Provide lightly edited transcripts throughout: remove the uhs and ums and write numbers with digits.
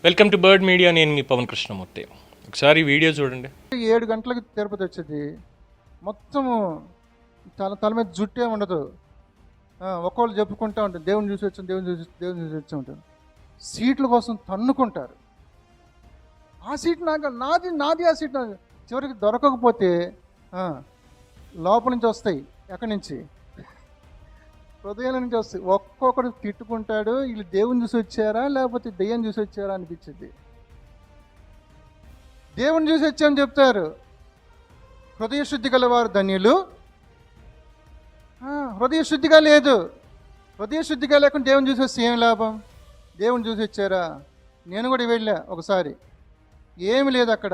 Welcome to bird media. నేను మీ పవన్ కృష్ణమూర్తి. ఒకసారి video చూడండి. 7 గంటలకి తిరుపతి వచ్చేది. మొత్తము తల మీద జుట్టే ఉండదు. ఒక్కోళ్ళు చెప్పుకుంటూ ఉంటారు, దేవుని చూసి వచ్చాం, దేవుని చూసి వచ్చి ఉంటారు. సీట్ల కోసం తన్నుకుంటారు. ఆ సీట్ నాది ఆ సీట్ నాది. చివరికి దొరకకపోతే లోపల నుంచి వస్తాయి. ఎక్కడి నుంచి? హృదయాల నుంచి వస్తాయి. ఒక్కొక్కడు తిట్టుకుంటాడు, వీళ్ళు దేవుని చూసి వచ్చారా లేకపోతే దెయ్యం చూసి వచ్చారా అనిపించింది. దేవుని చూసి వచ్చామని చెప్తారు. హృదయ శుద్ధి గలవారు ధన్యులు. హృదయ శుద్ధిగా లేదు. హృదయ శుద్ధిగా లేకుండా దేవుని చూసి వస్తే ఏం లాభం? దేవుని చూసి వచ్చారా? నేను కూడా వెళ్ళా ఒకసారి. ఏమి లేదు అక్కడ.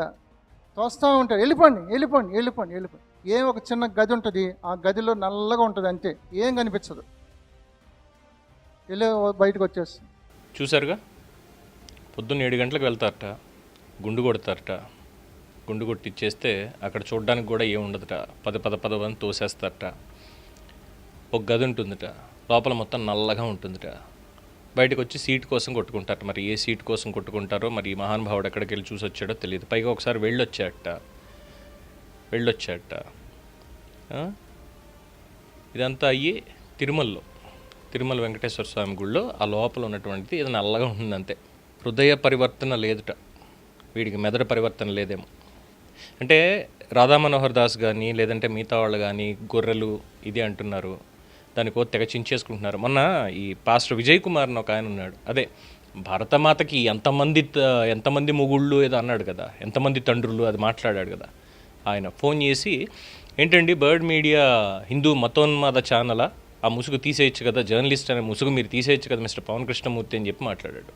తోస్తూ ఉంటారు, వెళ్ళిపోండి. ఏం ఒక చిన్న గది ఉంటుంది, ఆ గదిలో నల్లగా ఉంటుంది, అంతే, ఏం కనిపించదు. బయటకు వచ్చేస్తుంది. చూసారుగా, పొద్దున్న 7 గంటలకు వెళ్తారట, గుండు కొడతారట. గుండు కొట్టిచ్చేస్తే అక్కడ చూడడానికి కూడా ఏం ఉండదుట. 10 మంది తోసేస్తారట. ఒక గది ఉంటుందిట, లోపల మొత్తం నల్లగా ఉంటుందిట. బయటకు వచ్చి సీట్ కోసం కొట్టుకుంటారట. మరి ఏ సీట్ కోసం కొట్టుకుంటారో మరి ఈ మహానుభావుడు ఎక్కడికి వెళ్ళి చూసి వచ్చాడో తెలియదు. పైగా ఒకసారి వెళ్ళొచ్చాట. ఇదంతా అయ్యి తిరుమల వెంకటేశ్వర స్వామి గుళ్ళో ఆ లోపల ఉన్నటువంటిది ఇది నల్లగా ఉంటుంది అంతే. హృదయ పరివర్తన లేదుట. వీడికి మెదడు పరివర్తన లేదేమో. అంటే రాధా మనోహర్ దాస్ కానీ లేదంటే మిగతా వాళ్ళు కానీ గొర్రెలు ఇది అంటున్నారు, దానికో తెగ చించేసుకుంటున్నారు. మొన్న ఈ పాస్టర్ విజయ్ కుమార్ అని ఒక ఆయన ఉన్నాడు, అదే భారతమాతకి ఎంతమంది మొగుళ్ళు ఏదో అన్నాడు కదా, ఎంతమంది తండ్రులు, అది మాట్లాడాడు కదా. ఆయన ఫోన్ చేసి, ఏంటండి బర్డ్ మీడియా హిందూ మతోన్మాద ఛానలా, ఆ ముసుగు తీసేయచ్చు కదా, జర్నలిస్ట్ అనే ముసుగు మీరు తీసేయచ్చు కదా మిస్టర్ పవన్ కృష్ణమూర్తి అని చెప్పి మాట్లాడాడు.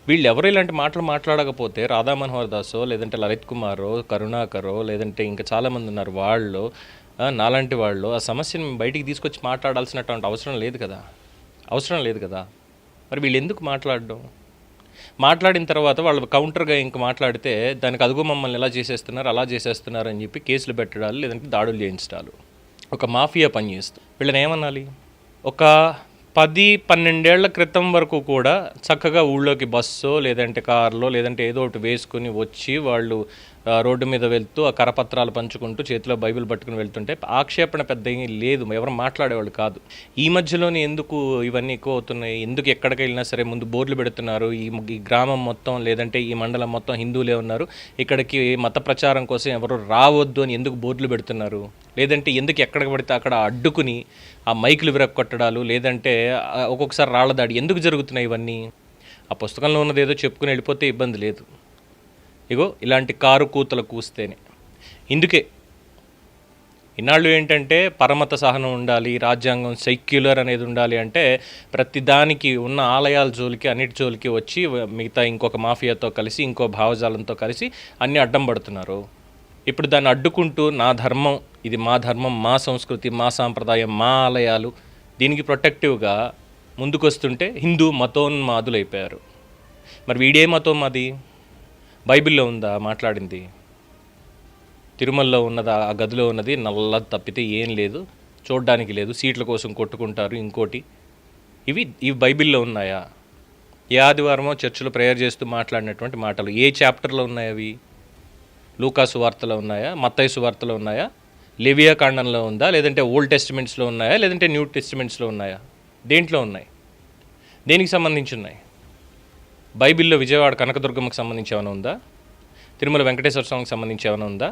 వీళ్ళు ఎవరు ఇలాంటి మాటలు మాట్లాడకపోతే రాధా మనోహర్ దాసో లేదంటే లలిత్ కుమారో కరుణాకరో లేదంటే ఇంకా చాలామంది ఉన్నారు, వాళ్ళు నాలాంటి వాళ్ళు ఆ సమస్యను బయటికి తీసుకొచ్చి మాట్లాడాల్సినటువంటి అవసరం లేదు కదా. మరి వీళ్ళు ఎందుకు మాట్లాడిన తర్వాత వాళ్ళు కౌంటర్గా ఇంక మాట్లాడితే దానికి అదుగు మమ్మల్ని ఎలా చేసేస్తున్నారు అలా చేసేస్తున్నారు అని చెప్పి కేసులు పెట్టడాలు లేదంటే దాడులు చేయించడాలు. ఒక మాఫియా పనిచేస్తూ వీళ్ళని ఏమనాలి? ఒక 10-12 ఏళ్ల క్రితం వరకు కూడా చక్కగా ఊళ్ళోకి బస్సో లేదంటే కార్లో లేదంటే ఏదో ఒకటి వేసుకుని వచ్చి వాళ్ళు రోడ్డు మీద వెళ్తూ ఆ కరపత్రాలు పంచుకుంటూ చేతిలో బైబిల్ పట్టుకుని వెళ్తుంటే ఆక్షేపణ పెద్ద ఏమీ లేదు, ఎవరు మాట్లాడేవాళ్ళు కాదు. ఈ మధ్యలోనే ఎందుకు ఇవన్నీ ఎక్కువ అవుతున్నాయి? ఎందుకు ఎక్కడికి వెళ్ళినా సరే ముందు బోర్డులు పెడుతున్నారు, ఈ గ్రామం మొత్తం లేదంటే ఈ మండలం మొత్తం హిందువులే ఉన్నారు, ఇక్కడికి మత ప్రచారం కోసం ఎవరు రావద్దు అని ఎందుకు బోర్డులు పెడుతున్నారు? లేదంటే ఎందుకు ఎక్కడికి పడితే అక్కడ అడ్డుకుని ఆ మైకులు విరక్కొట్టడాలు లేదంటే ఒక్కొక్కసారి రాళ్ల దాడి ఎందుకు జరుగుతున్నాయి? ఇవన్నీ ఆ పుస్తకంలో ఉన్నది ఏదో చెప్పుకుని వెళ్ళిపోతే ఇబ్బంది లేదు. ఇగో ఇలాంటి కారు కూతలు కూస్తేనే. ఇందుకే ఇన్నాళ్ళు ఏంటంటే పరమత సహనం ఉండాలి, రాజ్యాంగం సెక్యులర్ అనేది ఉండాలి అంటే ప్రతిదానికి ఉన్న ఆలయాల జోలికి అన్నిటి జోలికి వచ్చి మిగతా ఇంకొక మాఫియాతో కలిసి ఇంకో భావజాలంతో కలిసి అన్నీ అడ్డం పడుతున్నారు. ఇప్పుడు దాన్ని అడ్డుకుంటూ నా ధర్మం, ఇది మా ధర్మం, మా సంస్కృతి, మా సాంప్రదాయం, మా ఆలయాలు, దీనికి ప్రొటెక్టివ్గా ముందుకొస్తుంటే హిందూ మతోన్మాదులు అయిపోయారు. మరి వీడే మతోన్మాది? బైబిల్లో ఉందా మాట్లాడింది? తిరుమలలో ఉన్నదా? ఆ గదిలో ఉన్నది నల్ల తప్పితే ఏం లేదు, చూడడానికి లేదు, సీట్ల కోసం కొట్టుకుంటారు, ఇంకోటి. ఇవి బైబిల్లో ఉన్నాయా? ఏ ఆదివారమో చర్చిలో ప్రేయర్ చేస్తూ మాట్లాడినటువంటి మాటలు ఏ చాప్టర్లో ఉన్నాయి? అవి లూకా సువార్తలో ఉన్నాయా? మత్తయి సువార్తలో ఉన్నాయా? లెవియా కాండంలో ఉందా? లేదంటే ఓల్డ్ టెస్టిమెంట్స్లో ఉన్నాయా? లేదంటే న్యూ టెస్టిమెంట్స్లో ఉన్నాయా? దేంట్లో ఉన్నాయి? దేనికి సంబంధించి ఉన్నాయి? బైబిల్లో విజయవాడ కనకదుర్గమ్మకి సంబంధించి ఏమైనా ఉందా? తిరుమల వెంకటేశ్వర స్వామికి సంబంధించి ఏమైనా ఉందా?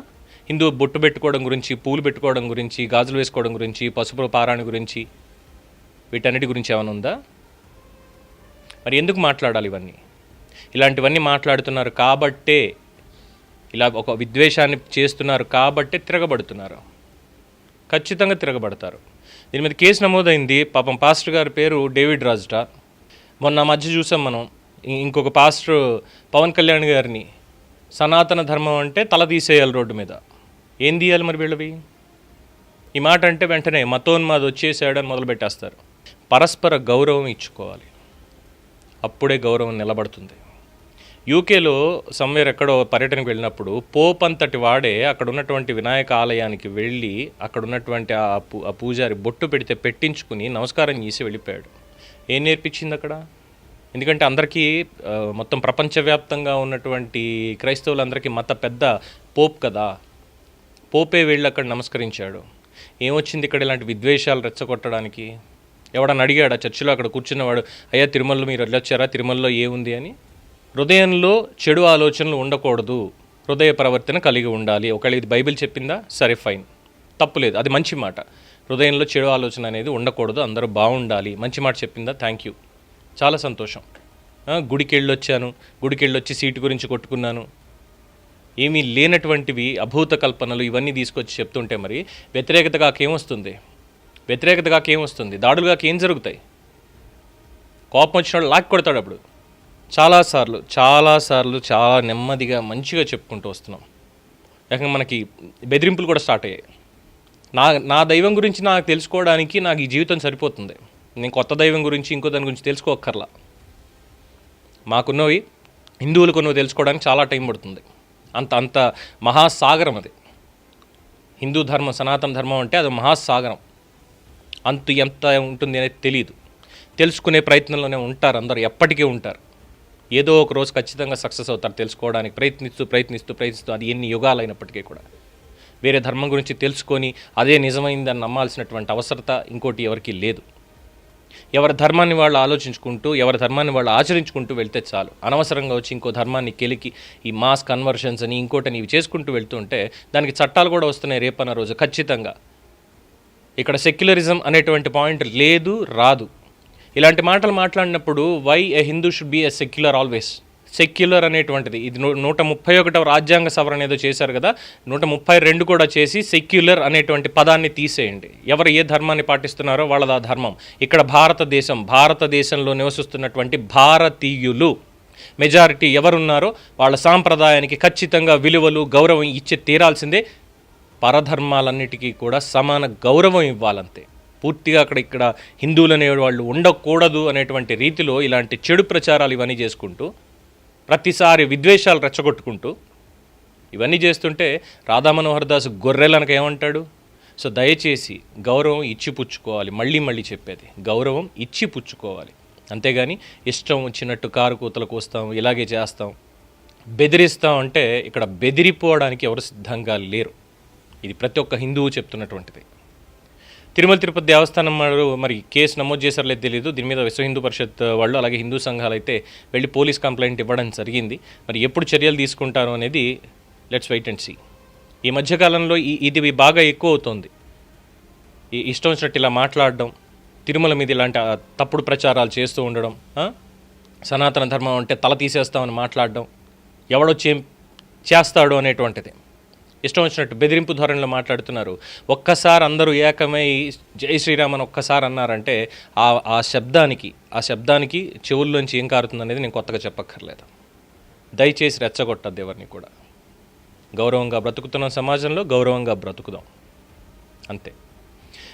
హిందూ బొట్టు పెట్టుకోవడం గురించి, పూలు పెట్టుకోవడం గురించి, గాజులు వేసుకోవడం గురించి, పసుపు పారాణి గురించి, వీటన్నిటి గురించి ఏమైనా ఉందా? మరి ఎందుకు మాట్లాడాలి ఇవన్నీ? ఇలాంటివన్నీ మాట్లాడుతున్నారు కాబట్టే, ఇలా ఒక విద్వేషాన్ని చేస్తున్నారు కాబట్టే తిరగబడుతున్నారు. ఖచ్చితంగా తిరగబడతారు. దీని మీద కేసు నమోదైంది. పాపం పాస్టర్ గారి పేరు డేవిడ్ రాజుట. మొన్న మధ్య చూసాం మనం, ఇంకొక పాస్టర్ పవన్ కళ్యాణ్ గారిని సనాతన ధర్మం అంటే తల తీసేయాలి రోడ్డు మీద. ఏం తీయాలి మరి వీళ్ళవి? ఈ మాట అంటే వెంటనే మతోన్మాది వచ్చేసాడని మొదలుపెట్టేస్తారు. పరస్పర గౌరవం ఇచ్చుకోవాలి, అప్పుడే గౌరవం నిలబడుతుంది. యూకేలో సమ్వేర్ ఎక్కడో పర్యటనకు వెళ్ళినప్పుడు పోప్ అంతటి వాడే అక్కడ ఉన్నటువంటి వినాయక ఆలయానికి వెళ్ళి అక్కడ ఉన్నటువంటి ఆ పూజారి బొట్టు పెడితే పెట్టించుకుని నమస్కారం చేసి వెళ్ళిపోయాడు. ఏం నేర్పించింది అక్కడ? ఎందుకంటే అందరికీ మొత్తం ప్రపంచవ్యాప్తంగా ఉన్నటువంటి క్రైస్తవులందరికీ మత పెద్ద పోప్ కదా, పోపే వెళ్ళి అక్కడ నమస్కరించాడు. ఏమొచ్చింది ఇక్కడ ఇలాంటి విద్వేషాలు రెచ్చగొట్టడానికి? ఎవడన్నా అడిగాడా చర్చిలో అక్కడ కూర్చున్నవాడు, అయ్యా తిరుమలలో మీరు వెళ్ళొచ్చారా, తిరుమలలో ఏముంది అని? హృదయంలో చెడు ఆలోచనలు ఉండకూడదు, హృదయ ప్రవర్తన కలిగి ఉండాలి. ఒకవేళ ఇది బైబిల్ చెప్పిందా, సరే ఫైన్, తప్పులేదు, అది మంచి మాట. హృదయంలో చెడు ఆలోచన అనేది ఉండకూడదు, అందరూ బాగుండాలి, మంచి మాట చెప్పిందా, థ్యాంక్ యూ, చాలా సంతోషం. గుడికి వెళ్ళొచ్చాను, గుడికి వెళ్ళొచ్చి సీటు గురించి కొట్టుకున్నాను, ఏమీ లేనటువంటివి అభూత కల్పనలు ఇవన్నీ తీసుకొచ్చి చెప్తుంటే మరి వ్యతిరేకతగా ఏమొస్తుంది? వ్యతిరేకతగా ఏమొస్తుంది? దాడులుగా ఏం జరుగుతాయి? కోపం వచ్చినప్పుడు లాక్కి కొడతాడు. అప్పుడు చాలాసార్లు చాలా నెమ్మదిగా మంచిగా చెప్పుకుంటూ వస్తున్నాం. లేక మనకి బెదిరింపులు కూడా స్టార్ట్ అయ్యాయి. నా దైవం గురించి నాకు తెలుసుకోవడానికి నాకు ఈ జీవితం సరిపోతుంది, నేను కొత్త దైవం గురించి ఇంకో దాని గురించి తెలుసుకోక్కర్లా. మాకున్నవి హిందువులకు ఉన్నవి తెలుసుకోవడానికి చాలా టైం పడుతుంది. అంత మహాసాగరం అది. హిందూ ధర్మం, సనాతన ధర్మం అంటే అది మహాసాగరం. ఎంత ఉంటుంది అనేది తెలియదు. తెలుసుకునే ప్రయత్నంలోనే ఉంటారు అందరూ, ఎప్పటికీ ఉంటారు. ఏదో ఒక రోజు ఖచ్చితంగా సక్సెస్ అవుతారు తెలుసుకోవడానికి, ప్రయత్నిస్తూ అది ఎన్ని యుగాలైనప్పటికీ కూడా. వేరే ధర్మం గురించి తెలుసుకొని అదే నిజమైందని నమ్మాల్సినటువంటి అవసరత ఇంకోటి ఎవరికీ లేదు. ఎవరి ధర్మాన్ని వాళ్ళు ఆలోచించుకుంటూ, ఎవరి ధర్మాన్ని వాళ్ళు ఆచరించుకుంటూ వెళ్తే చాలు. అనవసరంగా వచ్చి ఇంకో ధర్మాన్ని కెలికి ఈ మాస్ కన్వర్షన్స్ అని ఇంకోటని ఇవి చేసుకుంటూ వెళ్తుంటే దానికి చట్టాలు కూడా వస్తున్నాయి రేపన్న రోజు ఖచ్చితంగా. ఇక్కడ సెక్యులరిజం అనేటువంటి పాయింట్ లేదు, రాదు. ఇలాంటి మాటలు మాట్లాడినప్పుడు why a Hindu should be a secular always? Secular అనేటువంటిది ఇది 131వ రాజ్యాంగ సవరణ ఏదో చేశారు కదా, 132 కూడా చేసి సెక్యులర్ అనేటువంటి పదాన్ని తీసేయండి. ఎవరు ఏ ధర్మాన్ని పాటిస్తున్నారో వాళ్ళది ఆ ధర్మం. ఇక్కడ భారతదేశంలో నివసిస్తున్నటువంటి భారతీయులు మెజారిటీ ఎవరున్నారో వాళ్ళ సాంప్రదాయానికి ఖచ్చితంగా విలువలు, గౌరవం ఇచ్చి తీరాల్సిందే. పరధర్మాలన్నిటికీ కూడా సమాన గౌరవం ఇవ్వాలంతే. పూర్తిగా ఇక్కడ హిందువులు అనేవాళ్ళు ఉండకూడదు అనేటువంటి రీతిలో ఇలాంటి చెడు ప్రచారాలు ఇవన్నీ చేసుకుంటూ, ప్రతిసారి విద్వేషాలు రెచ్చగొట్టుకుంటూ ఇవన్నీ చేస్తుంటే రాధా మనోహర్ దాస్ గొర్రెలనక ఏమంటాడు? సో దయచేసి గౌరవం ఇచ్చి పుచ్చుకోవాలి. మళ్ళీ చెప్పేది గౌరవం ఇచ్చి పుచ్చుకోవాలి. అంతేగాని ఇష్టం వచ్చినట్టు కారు కూతలకు వస్తాం, ఇలాగే చేస్తాం, బెదిరిస్తాం అంటే ఇక్కడ బెదిరిపోవడానికి ఎవరు సిద్ధంగా లేరు. ఇది ప్రతి ఒక్క హిందువు చెప్తున్నటువంటిది. తిరుమల తిరుపతి దేవస్థానం వారు మరి కేసు నమోదు చేశారో లేదు తెలియదు. దీని మీద విశ్వ హిందూ పరిషత్ వాళ్ళు అలాగే హిందూ సంఘాలు అయితే వెళ్ళి పోలీస్ కంప్లైంట్ ఇవ్వడం జరిగింది. మరి ఎప్పుడు చర్యలు తీసుకుంటారో అనేది లెట్స్ వెయిట్ అండ్ సీ. ఈ మధ్యకాలంలో ఇది బాగా ఎక్కువ అవుతుంది. ఈ ఇష్టం వచ్చినట్టు ఇలా మాట్లాడడం, తిరుమల మీద ఇలాంటి తప్పుడు ప్రచారాలు చేస్తూ ఉండడం, సనాతన ధర్మం అంటే తల తీసేస్తామని మాట్లాడడం, ఎవడొచ్చి ఏం చేస్తాడు అనేటువంటిది. ఇష్టం వచ్చినట్టు బెదిరింపు ధోరణిలో మాట్లాడుతున్నారు. ఒక్కసారి అందరూ ఏకమై జై శ్రీరామ్ అని ఒక్కసారి అన్నారంటే ఆ శబ్దానికి చెవుల్లోంచి ఏం కారుతుంది అనేది నేను కొత్తగా చెప్పక్కర్లేదు. దయచేసి రెచ్చగొట్టద్దు ఎవరిని కూడా. గౌరవంగా బ్రతుకుతున్న సమాజంలో గౌరవంగా బ్రతుకుదాం, అంతే.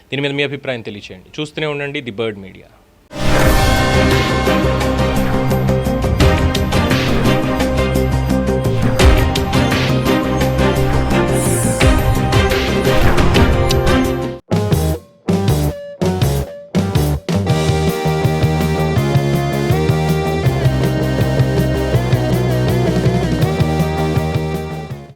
దీని మీద మీ అభిప్రాయం తెలియచేయండి. చూస్తూనే ఉండండి ది బర్డ్ మీడియా.